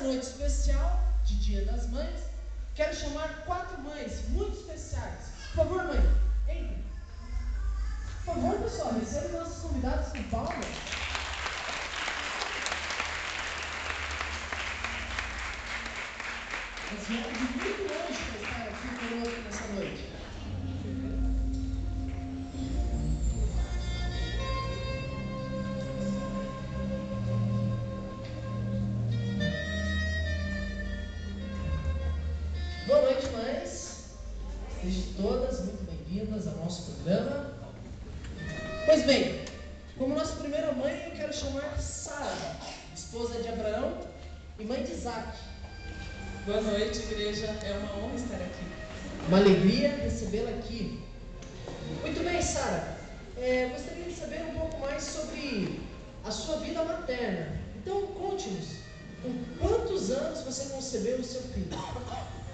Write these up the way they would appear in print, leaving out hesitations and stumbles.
noite especial de Dia das Mães, quero chamar 4 mães muito especiais. Por favor, mãe, entre. Por favor, pessoal, receba os nossos convidados com palmas. Elas vieram de muito longe para estar aqui conosco nessa noite. Boa noite, mães. Sejam todas muito bem-vindas ao nosso programa. Pois bem, como nossa primeira mãe, eu quero chamar Sara, esposa de Abraão e mãe de Isaac. Boa noite, igreja. É uma honra estar aqui. Uma alegria recebê-la aqui. Muito bem, Sara. Gostaria de saber um pouco mais sobre a sua vida materna. Então, conte-nos, com quantos anos você concebeu o seu filho?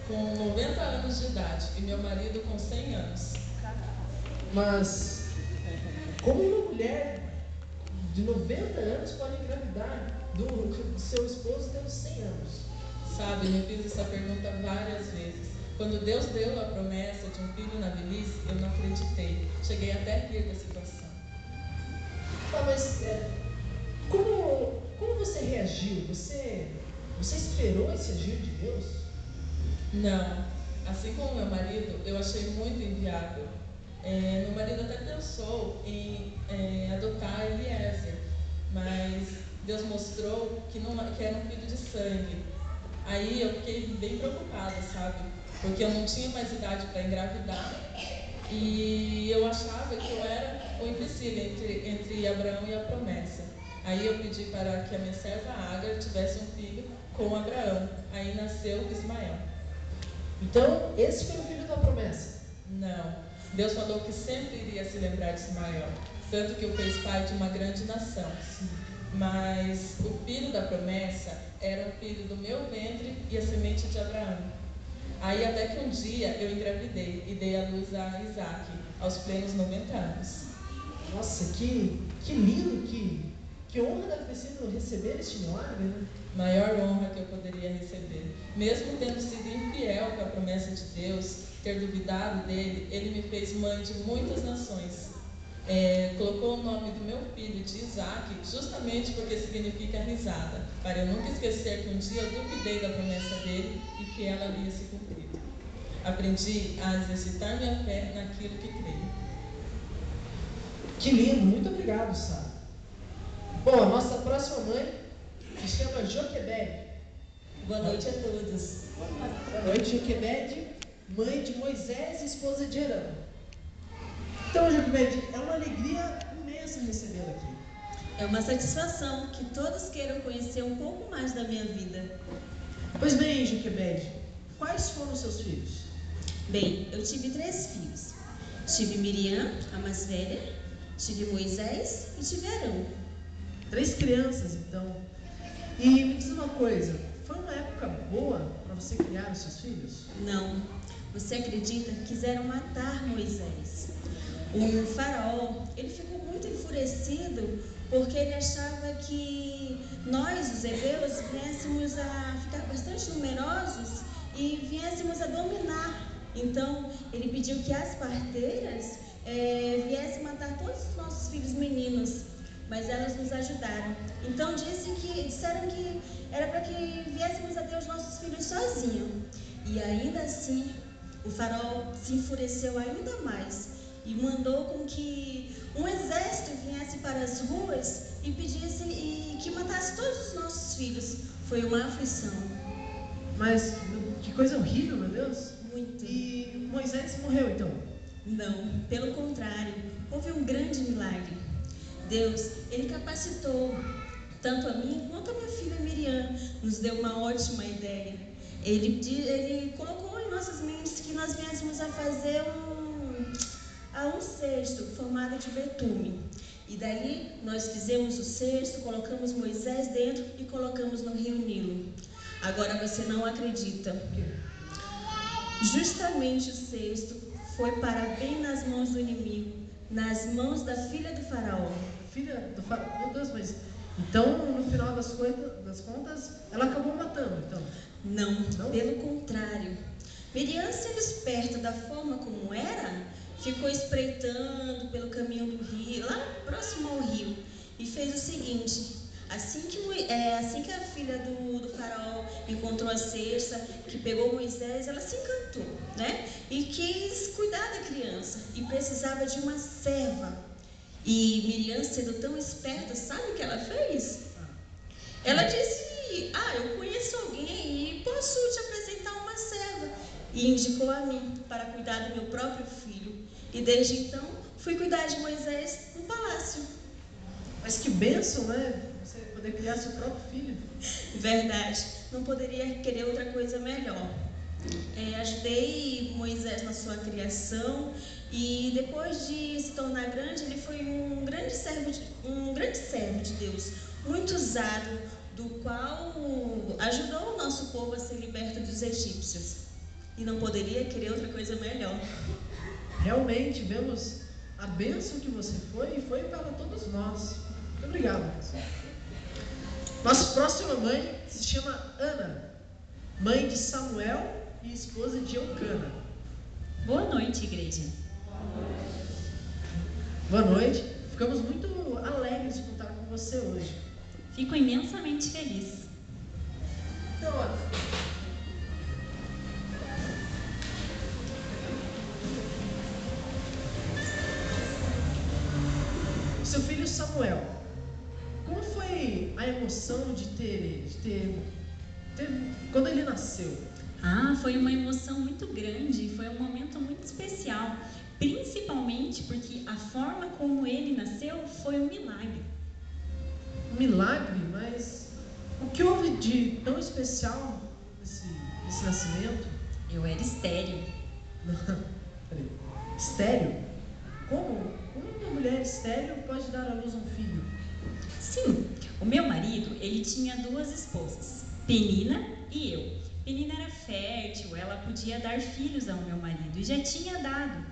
Com 90 anos de idade e meu marido com 100 anos. Mas, como uma mulher de 90 anos pode engravidar do seu esposo tendo 100 anos? Sabe, me fiz essa pergunta várias vezes. Quando Deus deu a promessa de um filho na velhice, eu não acreditei. Cheguei até a rir da situação. Tá, mas como você reagiu? Você esperou esse agir de Deus? Não. Assim como meu marido, eu achei muito inviável. Meu marido até pensou em adotar Eliezer, mas Deus mostrou que era um filho de sangue. Aí eu fiquei bem preocupada, sabe? Porque eu não tinha mais idade para engravidar e eu achava que eu era o empecilho entre Abraão e a promessa. Aí eu pedi para que a minha serva Agar tivesse um filho com Abraão. Aí nasceu Ismael. Então, esse foi o filho da promessa? Não. Deus falou que sempre iria se lembrar de Ismael, tanto que o fez pai de uma grande nação. Mas o filho da promessa era o filho do meu ventre e a semente de Abraão. Aí até que um dia eu engravidei e dei à luz a Isaac, aos plenos 90 anos. Nossa, que lindo, que honra deve ter sido receber este milagre, né? Maior honra que eu poderia receber. Mesmo tendo sido infiel com a promessa de Deus, ter duvidado dele, ele me fez mãe de muitas nações. Colocou o nome do meu filho de Isaac justamente porque significa risada, para eu nunca esquecer que um dia eu duvidei da promessa dele e que ela havia se cumprido. Aprendi a exercitar minha fé naquilo que creio. Que lindo, muito obrigado, Sara. Bom, a nossa próxima mãe se chama Joquebede. Boa noite a todos. Boa noite, Joquebede, mãe de Moisés e esposa de Arão. Então, Joquebede, é uma alegria imensa recebê-la aqui. É uma satisfação que todos queiram conhecer um pouco mais da minha vida. Pois bem, Joquebede, quais foram os seus filhos? Bem, eu tive 3 filhos. Tive Miriam, a mais velha, tive Moisés e tive Arão. 3 crianças, então. E me diz uma coisa, foi uma época boa para você criar os seus filhos? Não. Você acredita que quiseram matar Moisés? O faraó, ele ficou muito enfurecido porque ele achava que nós, os hebreus, viéssemos a ficar bastante numerosos e viéssemos a dominar. Então, ele pediu que as parteiras viessem matar todos os nossos filhos meninos, mas elas nos ajudaram. Então, disseram que era para que viéssemos a ter os nossos filhos sozinhos. E ainda assim, o faraó se enfureceu ainda mais e mandou com que um exército viesse para as ruas e pedisse e que matasse todos os nossos filhos. Foi uma aflição. Mas que coisa horrível, meu Deus. Muito. E Moisés morreu, então? Não, pelo contrário, houve um grande milagre. Deus, ele capacitou tanto a mim quanto a minha filha Miriam, nos deu uma ótima ideia. Ele colocou em nossas mentes que nós viéssemos a fazer um cesto formado de betume. E daí nós fizemos o cesto, colocamos Moisés dentro e colocamos no rio Nilo. Agora você não acredita. Justamente o cesto foi parar bem nas mãos do inimigo, nas mãos da filha do faraó. Filha do faraó? Meu Deus, mas Então, no final das contas, ela acabou matando, então? Não, pelo contrário. Miriam, sendo esperta da forma como era, ficou espreitando pelo caminho do rio, lá próximo ao rio, e fez o seguinte: assim que a filha do faraó encontrou a cesta, que pegou Moisés, ela se encantou, né? E quis cuidar da criança, e precisava de uma serva. E Miriam, sendo tão esperta, sabe o que ela fez? Ela disse: eu conheço alguém e posso te apresentar uma serva. E indicou a mim para cuidar do meu próprio filho. E desde então, fui cuidar de Moisés no palácio. Mas que bênção, né? Você poder criar seu próprio filho. Verdade, não poderia querer outra coisa melhor. Ajudei Moisés na sua criação e depois de se tornar grande, ele foi um grande servo de Deus, muito usado, do qual ajudou o nosso povo a ser liberto dos egípcios. E não poderia querer outra coisa melhor. Realmente, vemos a bênção que você foi e foi para todos nós. Muito obrigado, pessoal. Nossa próxima mãe se chama Ana, mãe de Samuel e esposa de Eucana. Boa noite, igreja. Boa noite. Ficamos muito alegres de contar com você hoje. Fico imensamente feliz. Então, olha, seu filho Samuel, como foi a emoção de ter quando ele nasceu? Foi uma emoção muito grande, foi um momento muito especial, principalmente porque a forma como ele nasceu foi um milagre. Um milagre? Mas o que houve de tão especial nesse nascimento? Eu era estéril. Peraí. Estéril? Como uma mulher estéril pode dar à luz um filho? Sim, o meu marido, ele tinha 2 esposas, Penina e eu. Penina era fértil, ela podia dar filhos ao meu marido e já tinha dado,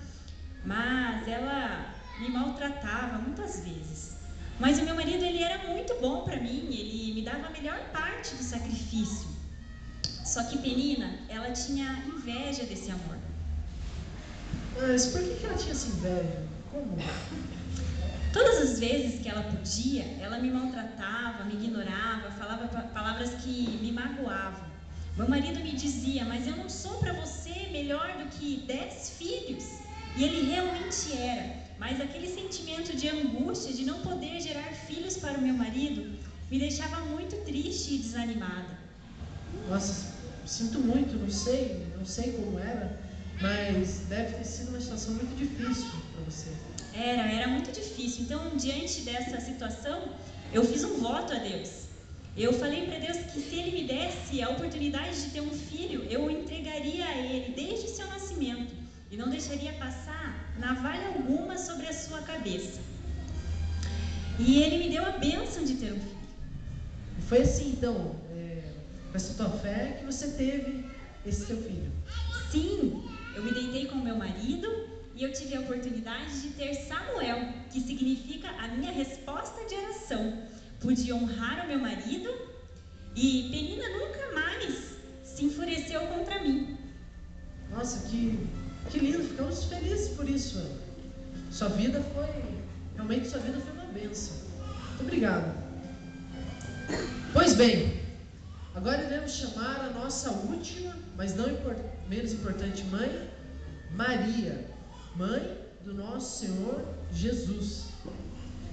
mas ela me maltratava muitas vezes. Mas o meu marido, ele era muito bom para mim, ele me dava a melhor parte do sacrifício. Só que Penina, ela tinha inveja desse amor. Mas por que ela tinha essa inveja? Como? Todas as vezes que ela podia, ela me maltratava, me ignorava, falava palavras que me magoavam. Meu marido me dizia: mas eu não sou para você melhor do que 10 filhos. E ele realmente era. Mas aquele sentimento de angústia de não poder gerar filhos para o meu marido me deixava muito triste e desanimada. Nossa, sinto muito, não sei como era, mas deve ter sido uma situação muito difícil para você. Era muito difícil. Então, diante dessa situação, eu fiz um voto a Deus. Eu falei para Deus que se Ele me desse a oportunidade de ter um filho, eu o entregaria a Ele desde o seu nascimento e não deixaria passar navalha alguma sobre a sua cabeça. E Ele me deu a bênção de ter um filho. E foi assim, então, com essa tua fé, que você teve esse teu filho? Sim, eu me deitei com meu marido e eu tive a oportunidade de ter Samuel, que significa a minha resposta de oração. Pude honrar o meu marido e Penina nunca mais se enfureceu contra mim. Nossa, que lindo, ficamos felizes por isso, Ana. Realmente sua vida foi uma bênção. Muito obrigado. Pois bem, agora iremos chamar a nossa última, mas não menos importante mãe, Maria, mãe do nosso Senhor Jesus,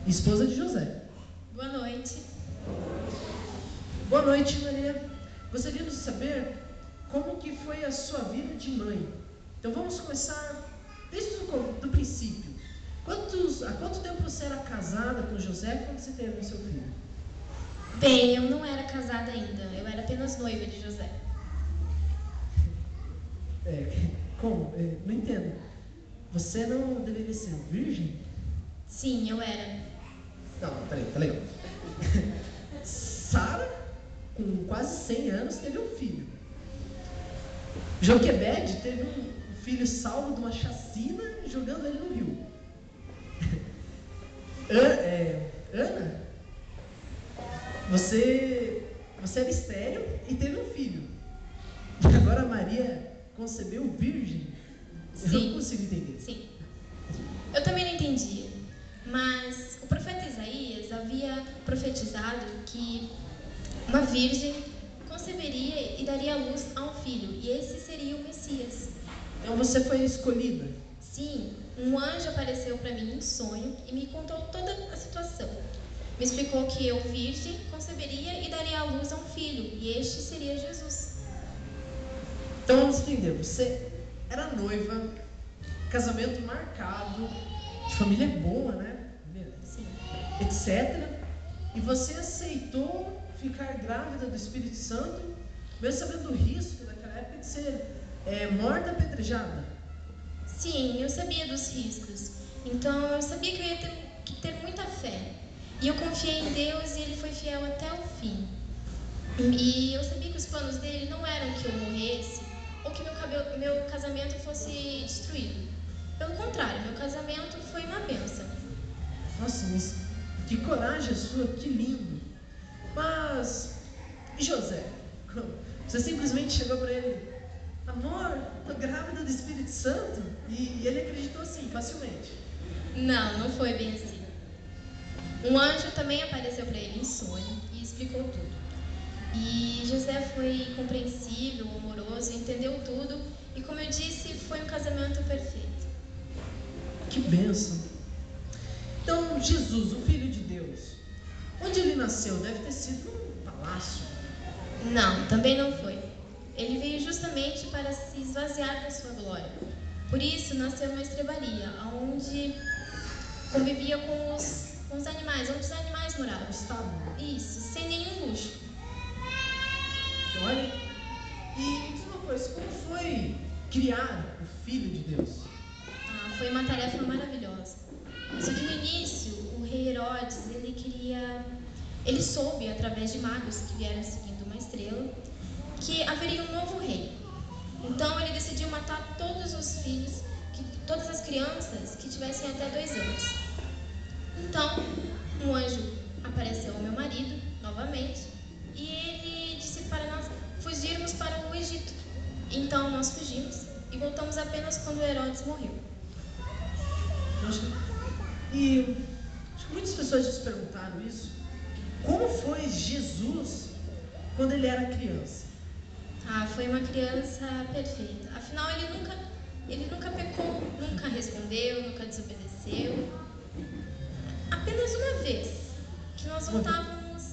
esposa de José. Boa noite. Boa noite, Maria. Gostaríamos de saber como que foi a sua vida de mãe. Então vamos começar desde o princípio. Há quanto tempo você era casada com José quando você teve o seu filho? Bem, eu não era casada ainda, eu era apenas noiva de José. Como? Não entendo. Você não deveria ser virgem? Sim, eu era. Não, peraí, tá legal. Sara, com quase 100 anos, teve um filho. Joquebede teve um filho salvo de uma chacina jogando ele no rio. Ana Você era estéril e teve um filho. E agora Maria concebeu virgem. Eu Sim. não consigo entender. Sim. Eu também não entendia. Mas o profeta Isaías havia profetizado que uma virgem conceberia e daria luz a um filho. E esse seria o Messias. Então você foi escolhida. Sim, um anjo apareceu para mim em sonho e me contou toda a situação. Me explicou que eu, virgem, conceberia e daria à luz a um filho, e este seria Jesus. Então vamos entender. Você era noiva, casamento marcado, de família boa, né? Sim. Etc. E você aceitou ficar grávida do Espírito Santo, mesmo sabendo do risco daquela época de ser morta apedrejada. Sim, eu sabia dos riscos. Então eu sabia que eu ia ter que ter muita fé. E eu confiei em Deus e Ele foi fiel até o fim. E eu sabia que os planos dele não eram que eu morresse ou que meu casamento fosse destruído. Pelo contrário, meu casamento foi uma bênção. Nossa, mas que coragem sua, que lindo. Mas, e José? Você simplesmente chegou para ele: amor, tô grávida do Espírito Santo? E ele acreditou assim, facilmente. Não, não foi bem assim. Um anjo também apareceu para ele em sonho e explicou tudo. E José foi compreensível, amoroso, entendeu tudo. E como eu disse, foi um casamento perfeito. Que bênção. Então, Jesus, o Filho de Deus, onde ele nasceu? Deve ter sido num palácio. Não, também não foi. Ele veio justamente para se esvaziar da sua glória. Por isso, nasceu numa estrebaria, onde convivia com os animais, onde os animais moravam. Estava. Isso, sem nenhum luxo. Olha, e me diz uma coisa, como foi criar o Filho de Deus? Foi uma tarefa maravilhosa. Só que no início, o rei Herodes, ele soube, através de magos que vieram seguindo uma estrela, que haveria um novo rei. Então ele decidiu matar todos os filhos, todas as crianças que tivessem até 2 anos. Então, um anjo apareceu ao meu marido, novamente, e ele disse para nós fugirmos para o Egito. Então nós fugimos e voltamos apenas quando Herodes morreu. E acho que muitas pessoas já se perguntaram isso. Como foi Jesus quando ele era criança? Foi uma criança perfeita. Afinal, ele nunca pecou, nunca respondeu, nunca desobedeceu. Apenas uma vez que nós voltávamos,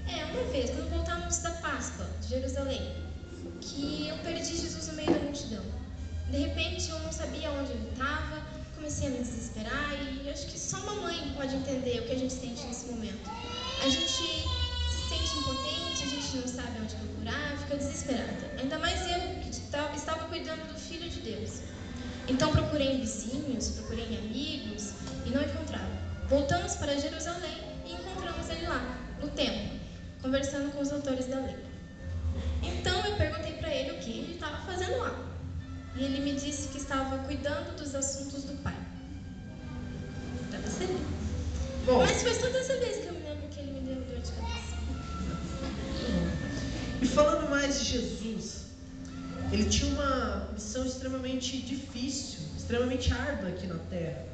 uma vez, quando voltávamos da Páscoa de Jerusalém, que eu perdi Jesus no meio da multidão. De repente, eu não sabia onde ele estava, comecei a me desesperar e acho que só uma mãe pode entender o que a gente sente nesse momento. A gente se sente impotente, a gente não sabe onde procurar, fica desesperada. Ainda mais eu, que estava cuidando do Filho de Deus. Então procurei em vizinhos, procurei em amigos e não encontrava. Voltamos para Jerusalém e encontramos ele lá, no templo, conversando com os autores da lei. Então eu perguntei para ele o que ele estava fazendo lá. E ele me disse que estava cuidando dos assuntos do Pai. Para você ver. Bom, Mas foi só dessa vez que eu me lembro que ele me deu dor de cabeça. e falando mais de Jesus, ele tinha uma missão extremamente difícil, extremamente árdua aqui na Terra.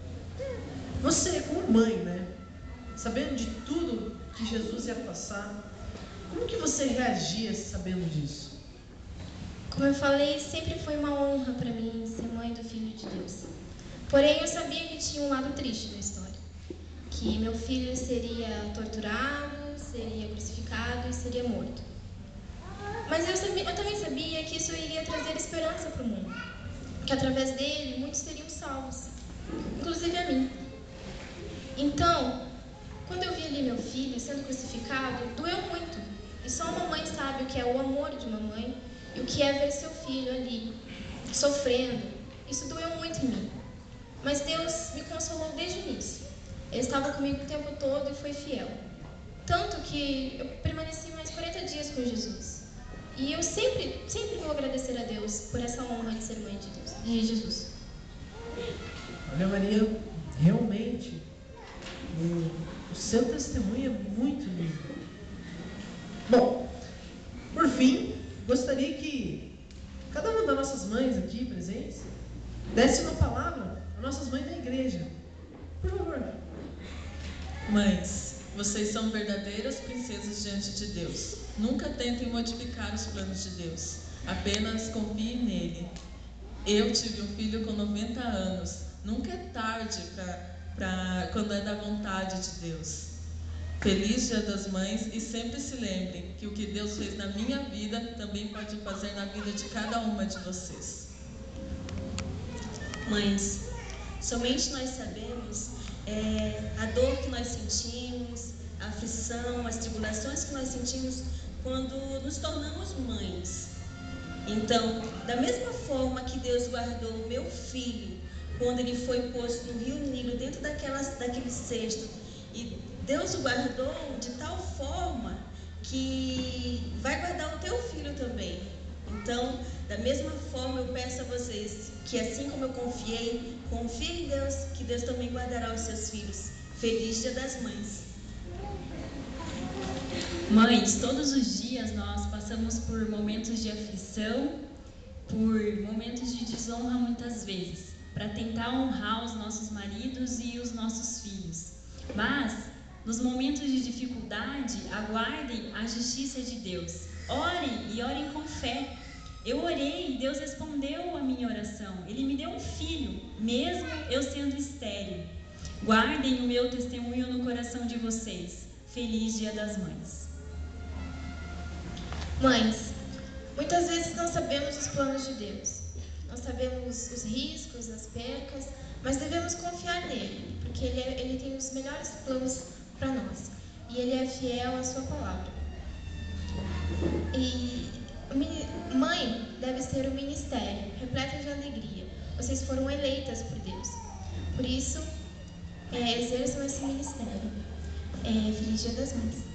Você, como mãe, né? Sabendo de tudo que Jesus ia passar, como que você reagia sabendo disso? Como eu falei, sempre foi uma honra para mim ser mãe do Filho de Deus. Porém, eu sabia que tinha um lado triste na história. Que meu filho seria torturado, seria crucificado e seria morto. Mas eu também sabia que isso iria trazer esperança para o mundo. Que através dele, muitos seriam salvos. Inclusive a mim. Então, quando eu vi ali meu filho sendo crucificado, doeu muito. E só uma mãe sabe o que é o amor de uma mãe e o que é ver seu filho ali, sofrendo. Isso doeu muito em mim. Mas Deus me consolou desde o início. Ele estava comigo o tempo todo e foi fiel. Tanto que eu permaneci mais 40 dias com Jesus. E eu sempre vou agradecer a Deus por essa honra de ser mãe de Jesus. Olha, Maria, realmente, o seu testemunho é muito lindo. Bom, por fim, gostaria que cada uma das nossas mães aqui presentes desse uma palavra às nossas mães da igreja. Por favor. Mães, vocês são verdadeiras princesas diante de Deus. Nunca tentem modificar os planos de Deus. Apenas confiem nele. Eu tive um filho com 90 anos. Nunca é tarde quando é da vontade de Deus. Feliz Dia das Mães e sempre se lembrem que o que Deus fez na minha vida também pode fazer na vida de cada uma de vocês. Mães, somente nós sabemos a dor que nós sentimos, a aflição, as tribulações que nós sentimos quando nos tornamos mães. Então, da mesma forma que Deus guardou o meu filho quando ele foi posto no Rio Nilo, dentro daquele cesto, e Deus o guardou de tal forma que vai guardar o teu filho também. Então, da mesma forma, eu peço a vocês que, assim como eu confiei, confiem em Deus, que Deus também guardará os seus filhos. Feliz Dia das Mães. Mães, todos os dias nós passamos por momentos de aflição, por momentos de desonra muitas vezes, para tentar honrar os nossos maridos e os nossos filhos. Mas, nos momentos de dificuldade, aguardem a justiça de Deus. Orem e orem com fé. Eu orei e Deus respondeu a minha oração. Ele me deu um filho, mesmo eu sendo estéril. Guardem o meu testemunho no coração de vocês. Feliz Dia das Mães. Mães, muitas vezes não sabemos os planos de Deus. Não sabemos os riscos, as percas, mas devemos confiar nele, porque ele tem os melhores planos para nós. E ele é fiel à sua palavra. E mãe deve ser um ministério repleto de alegria. Vocês foram eleitas por Deus. Por isso, exerçam esse ministério. Feliz Dia das Mães.